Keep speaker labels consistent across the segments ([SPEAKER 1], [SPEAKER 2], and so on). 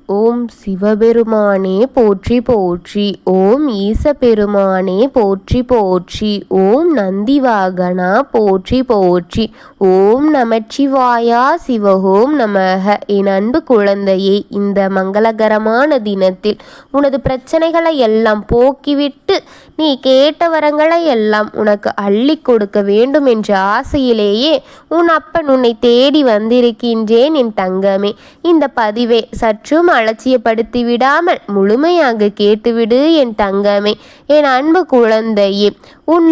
[SPEAKER 1] ஓம் சிவபெருமானே போற்றி போற்றி. ஓம் ஈசபெருமானே போற்றி போற்றி. ஓம் நந்திவாகனா போற்றி போற்றி. ஓம் நமச்சிவாயா சிவஹோம் நமக. என் அன்பு குழந்தையே, இந்த மங்களகரமான தினத்தில் உனது பிரச்சனைகளை எல்லாம் போக்கிவிட்டு நீ கேட்ட வரங்களை எல்லாம் உனக்கு அள்ளி கொடுக்க வேண்டும் என்ற ஆசையிலேயே உன் அப்பன் உன்னை தேடி வந்திருக்கின்றேன் என் தங்கமே. இந்த பதிவை சற்றும் அலட்சியப்படுத்தி விடாமல் முழுமையாக கேட்டுவிடு என் தங்கமே. என் அன்பு குழந்தையே, உன்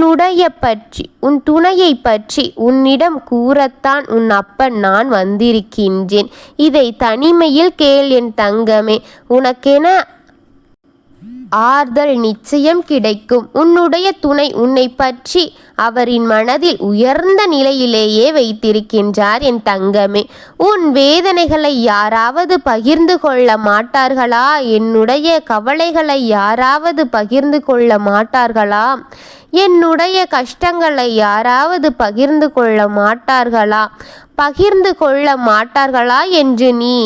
[SPEAKER 1] துணையை பற்றி உன்னிடம் கூறத்தான் உன் அப்பன் நான் வந்திருக்கின்றேன். இதை தனிமையில் கேள் என் தங்கமே. உனக்கென ஆறுதல் நிச்சயம் கிடைக்கும். உன்னுடைய துணை உன்னை பற்றி அவரின் மனதில் உயர்ந்த நிலையிலேயே வைத்திருக்கின்றார் என் தங்கமே. உன் வேதனைகளை யாராவது பகிர்ந்து கொள்ள மாட்டார்களா? என்னுடைய கவலைகளை யாராவது பகிர்ந்து கொள்ள மாட்டார்களா? என்னுடைய கஷ்டங்களை யாராவது பகிர்ந்து கொள்ள மாட்டார்களா? பகிர்ந்து கொள்ள மாட்டார்களா என்று நீ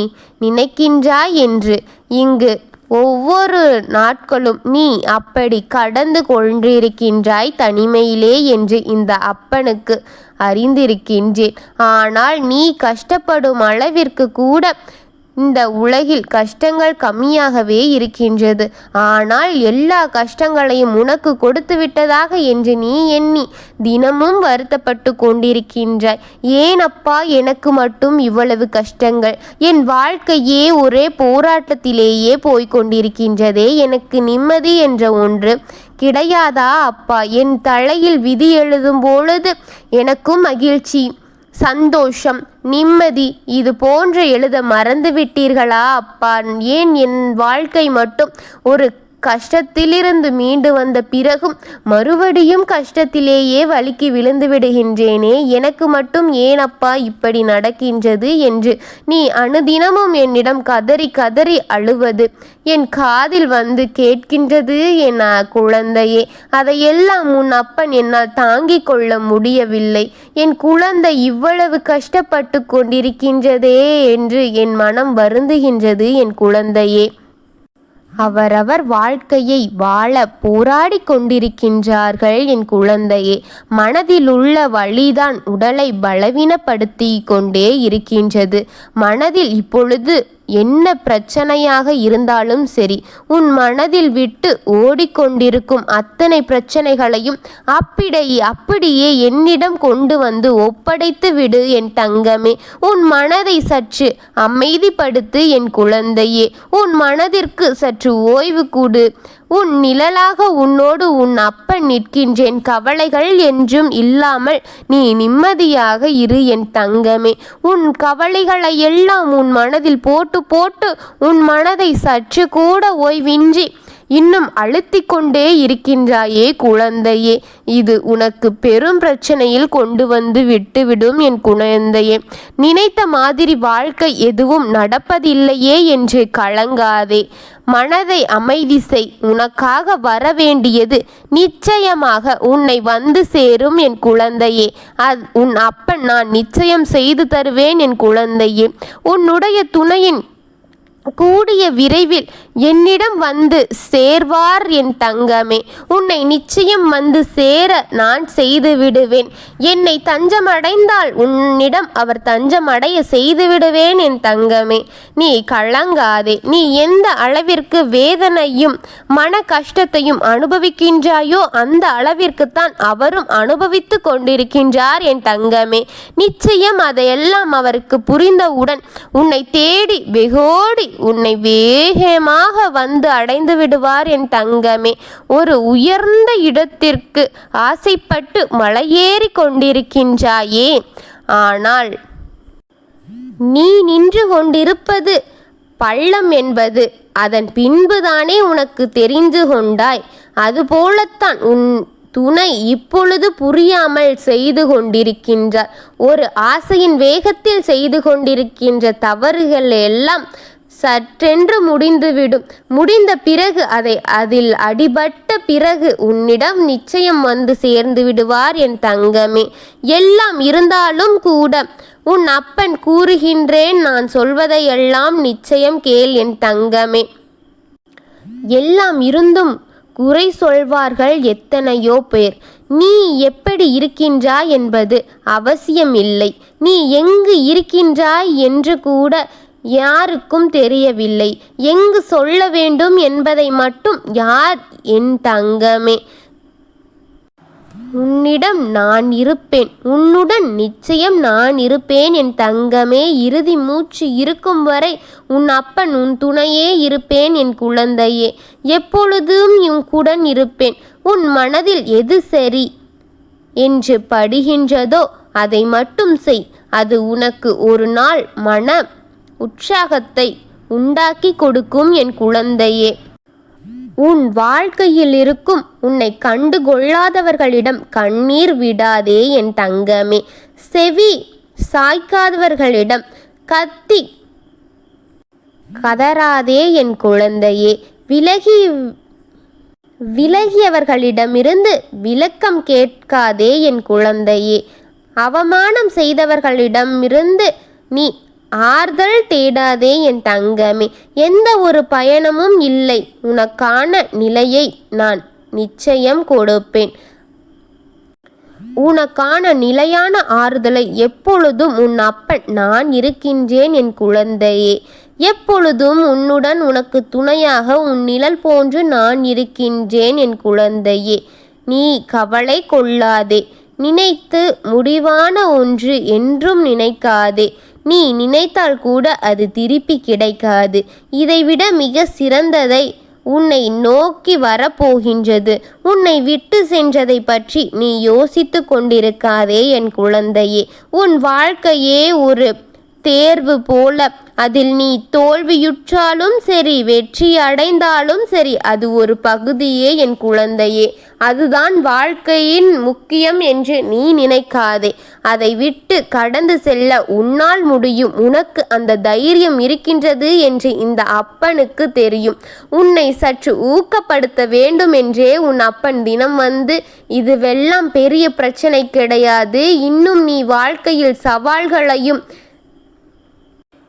[SPEAKER 1] நினைக்கின்றாய் என்று இங்கு ஒவ்வொரு நாட்களும் நீ அப்படி கடந்து கொண்டிருக்கின்றாய் தனிமையிலே என்று இந்த அப்பனுக்கு அறிந்திருக்கின்றேன். ஆனால் நீ கஷ்டப்படும் அளவிற்கு கூட இந்த உலகில் கஷ்டங்கள் கம்மியாகவே இருக்கின்றது. ஆனால் எல்லா கஷ்டங்களையும் உனக்கு கொடுத்து விட்டதாக என்று நீ எண்ணி தினமும் வருத்தப்பட்டு கொண்டிருக்கின்றாய். ஏன் அப்பா எனக்கு மட்டும் இவ்வளவு கஷ்டங்கள்? என் வாழ்க்கையே ஒரே போராட்டத்திலேயே போய்கொண்டிருக்கின்றதே. எனக்கு நிம்மதி என்ற ஒன்று கிடையாதா அப்பா? என் தலையில் விதி எழுதும் பொழுது எனக்கும் மகிழ்ச்சி, சந்தோஷம், நிம்மதி இது போன்ற எழுத மறந்து விட்டீர்களா அப்பா? ஏன் என் வாழ்க்கை மட்டும் ஒரு கஷ்டத்திலிருந்து மீண்டு வந்த பிறகும் மறுபடியும் கஷ்டத்திலேயே வழுக்கி விழுந்து விடுகின்றேனே? எனக்கு மட்டும் ஏன் அப்பா இப்படி நடக்கின்றது என்று நீ அனுதினமும் என்னிடம் கதறி கதறி அழுவது என் காதில் வந்து கேட்கின்றது என் குழந்தையே. அதையெல்லாம் உன் அப்பன் என்னால் தாங்கிக் கொள்ள முடியவில்லை. என் குழந்தை இவ்வளவு கஷ்டப்பட்டு கொண்டிருக்கின்றதே என்று என் மனம் வருந்துகின்றது என் குழந்தையே. அவரவர் வாழ்க்கையை வாழ போராடி கொண்டிருக்கின்றார்கள் என் குழந்தையே. மனதில் உள்ள வலிதான் உடலை பலவீனப்படுத்தி கொண்டே இருக்கின்றது. மனதில் இப்பொழுது என்ன பிரச்சனையாக இருந்தாலும் சரி, உன் மனதில் விட்டு ஓடிக்கொண்டிருக்கும் அத்தனை பிரச்சனைகளையும் அப்படியே என்னிடம் கொண்டு வந்து ஒப்படைத்து விடு என் தங்கமே. உன் மனதை சற்று அமைதிப்படுத்து என் குழந்தையே. உன் மனதிற்கு சற்று ஓய்வு கொடு. உன் நிழலாக உன்னோடு உன் அப்பன் நிற்கின்றேன். கவலைகள் என்றும் இல்லாமல் நீ நிம்மதியாக இரு என் தங்கமே. உன் கவலைகளை எல்லாம் உன் மனதில் போட்டு உன் மனதை சற்று கூட ஓய்வின்றி இன்னும் அழுத்தி கொண்டே இருக்கின்றாயே குழந்தையே. இது உனக்கு பெரும் பிரச்சனையில் கொண்டு வந்து விட்டுவிடும் என் குழந்தையே. நினைத்த மாதிரி வாழ்க்கை எதுவும் நடப்பதில்லையே என்று கலங்காதே. மனதை அமைதி செய். உனக்காக வரவேண்டியது நிச்சயமாக உன்னை வந்து சேரும் என் குழந்தையே. உன் அப்பன் நான் நிச்சயம் செய்து தருவேன் என் குழந்தையே. உன்னுடைய துணையின் கூடிய விரைவில் என்னிடம் வந்து சேர்வார் என் தங்கமே. உன்னை நிச்சயம் வந்து சேர நான் செய்து விடுவேன். என்னை தஞ்சமடைந்தால் உன்னிடம் அவர் தஞ்சமடைய செய்து விடுவேன் என் தங்கமே. நீ கலங்காதே. நீ எந்த அளவிற்கு வேதனையும் மன கஷ்டத்தையும் அனுபவிக்கின்றாயோ அந்த அளவிற்குத்தான் அவரும் அனுபவித்து கொண்டிருக்கின்றார் என் தங்கமே. நிச்சயம் அதையெல்லாம் அவருக்கு புரிந்தவுடன் உன்னை தேடி வெகோடி உன்னை வேகமாக வந்து அடைந்து விடுவார் என் தங்கமே. ஒரு உயர்ந்த இடத்திற்கு ஆசைப்பட்டு மலையேறி கொண்டிருக்கின்றாயே. ஆனால் நீ நின்று கொண்டிருப்பது பள்ளம் என்பது அதன் பின்புதானே உனக்கு தெரிந்து கொண்டாய். அதுபோலத்தான் உன் துணை இப்பொழுது புரியாமல் செய்து கொண்டிருக்கின்றார். ஒரு ஆசையின் வேகத்தில் செய்து கொண்டிருக்கின்ற தவறுகள் எல்லாம் சற்றென்று முடிந்துவிடும். முடிந்த பிறகு அதில் அடிபட்ட பிறகு உன்னிடம் நிச்சயம் வந்து சேர்ந்து விடுவார் என் தங்கமே. எல்லாம் இருந்தாலும் கூட உன் அப்பன் கூறுகின்றேன், நான் சொல்வதையெல்லாம் நிச்சயம் கேள் என் தங்கமே. எல்லாம் இருந்தும் குறை சொல்வார்கள் எத்தனையோ பேர். நீ எப்படி இருக்கின்றாய் என்பது அவசியமில்லை. நீ எங்கு இருக்கின்றாய் என்று கூட யாருக்கும் தெரியவில்லை. எங்கு சொல்ல வேண்டும் என்பதை மட்டும் யார் என் தங்கமே. உன்னிடம் நான் இருப்பேன், உன்னுடன் நிச்சயம் நான் இருப்பேன் என் தங்கமே. இறுதி மூச்சு இருக்கும் வரை உன் அப்பன் உன் துணையே இருப்பேன் என் குழந்தையே. எப்பொழுதும் உன்னுடன் இருப்பேன். உன் மனதில் எது சரி என்று படுகின்றதோ அதை மட்டும் செய். அது உனக்கு ஒரு நாள் மன உற்சாகத்தை உண்டாக்கி கொடுக்கும் என் குழந்தையே. உன் வாழ்க்கையில் இருக்கும் உன்னை கண்டுகொள்ளாதவர்களிடம் கண்ணீர் விடாதே என் தங்கமே. செவி சாய்க்காதவர்களிடம் கத்தி கதறாதே என் குழந்தையே. விலகியவர்களிடமிருந்து விளக்கம் கேட்காதே என் குழந்தையே. அவமானம் செய்தவர்களிடமிருந்து நீ ஆறுதல் தேடாதே என் தங்கமே. எந்த ஒரு பயணமும் இல்லை. உனக்கான நிலையை நான் நிச்சயம் கொடுப்பேன். உனக்கான நிலையான ஆறுதலை எப்பொழுதும் உன் அப்பன் நான் இருக்கின்றேன் என் குழந்தையே. எப்பொழுதும் உன்னுடன் உனக்கு துணையாக உன் நிழல் போன்று நான் இருக்கின்றேன் என் குழந்தையே. நீ கவலை கொள்ளாதே. நினைத்து முடிவான ஒன்று என்றும் நினைக்காதே. நீ நினைத்தால் கூட அது திருப்பி கிடைக்காது. இதைவிட மிக சிறந்ததை உன்னை நோக்கி வரப்போகின்றது. உன்னை விட்டு சென்றதை பற்றி நீ யோசித்து கொண்டிருக்காதே என் குழந்தையே. உன் வாழ்க்கையே ஒரு தேர்வு போல. அதில் நீ தோல்வியுற்றாலும் சரி, வெற்றி அடைந்தாலும் சரி, அது ஒரு பகுதியே என் குழந்தையே. அதுதான் வாழ்க்கையின் முக்கியம் என்று நீ நினைக்காதே. அதை விட்டு கடந்து செல்ல உன்னால் முடியும். உனக்கு அந்த தைரியம் இருக்கின்றது என்று இந்த அப்பனுக்கு தெரியும். உன்னை சற்று ஊக்கப்படுத்த வேண்டும் என்றே உன் அப்பன் தினம் வந்து, இதுவெல்லாம் பெரிய பிரச்சனை கிடையாது, இன்னும் நீ வாழ்க்கையில் சவால்களையும்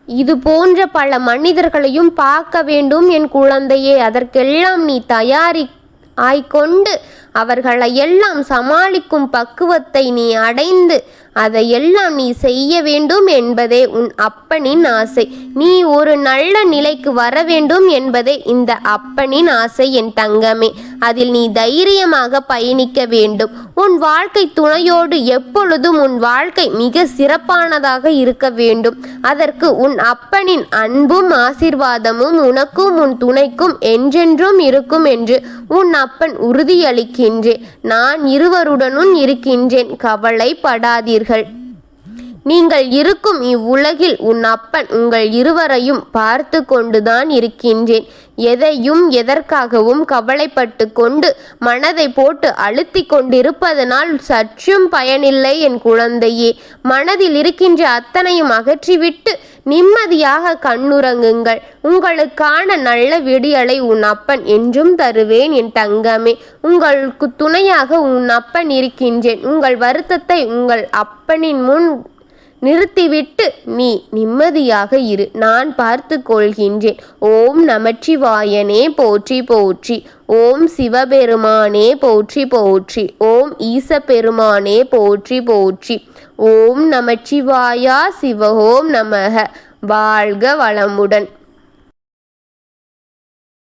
[SPEAKER 1] இது போன்ற பல மனிதர்களையும் பார்க்க வேண்டும் என் குழந்தையே. அதற்கெல்லாம் நீ ஆய்கொண்டு அவர்களையெல்லாம் சமாளிக்கும் பக்குவத்தை நீ அடைந்து அதையெல்லாம் நீ செய்ய வேண்டும் என்பதே உன் அப்பனின் ஆசை. நீ ஒரு நல்ல நிலைக்கு வர வேண்டும் என்பதே இந்த அப்பனின் ஆசை என் தங்கமே. அதில் நீ தைரியமாக பயணிக்க வேண்டும். உன் வாழ்க்கை துணையோடு எப்பொழுதும் உன் வாழ்க்கை மிக சிறப்பானதாக இருக்க வேண்டும். அதற்கு உன் அப்பனின் அன்பும் ஆசீர்வாதமும் உனக்கும் உன் துணைக்கும் என்றென்றும் இருக்கும் என்று உன் அப்பன் உறுதியளிக்கின்றேன். நான் இருவருடனும் இருக்கின்றேன், கவலைப்படாதீர்கள். நீங்கள் இருக்கும் இவ்வுலகில் உன் அப்பன் உங்கள் இருவரையும் பார்த்து கொண்டுதான் இருக்கின்றேன். எதையும் எதற்காகவும் கவலைப்பட்டு கொண்டு மனதை போட்டு அழுத்தி கொண்டிருப்பதனால் சற்றும் பயனில்லை என் குழந்தையே. மனதில் இருக்கின்ற அத்தனையும் அகற்றிவிட்டு நிம்மதியாக கண்ணுறங்குங்கள். உங்களுக்கான நல்ல விடியலை உன் அப்பன் என்றும் தருவேன் என் தங்கமே. உங்களுக்கு துணையாக உன் அப்பன் இருக்கின்றேன். உங்கள் வருத்தத்தை உங்கள் அப்பனின் முன் நிறுத்திவிட்டு நீ நிம்மதியாக இரு. நான் பார்த்து கொள்கின்றேன். ஓம் நமச்சிவாயனே போற்றி போற்றி. ஓம் சிவபெருமானே போற்றி போற்றி. ஓம் ஈசபெருமானே போற்றி போற்றி. ஓம் நமச்சிவாயா சிவஹோம் நமக. வாழ்க வளமுடன்.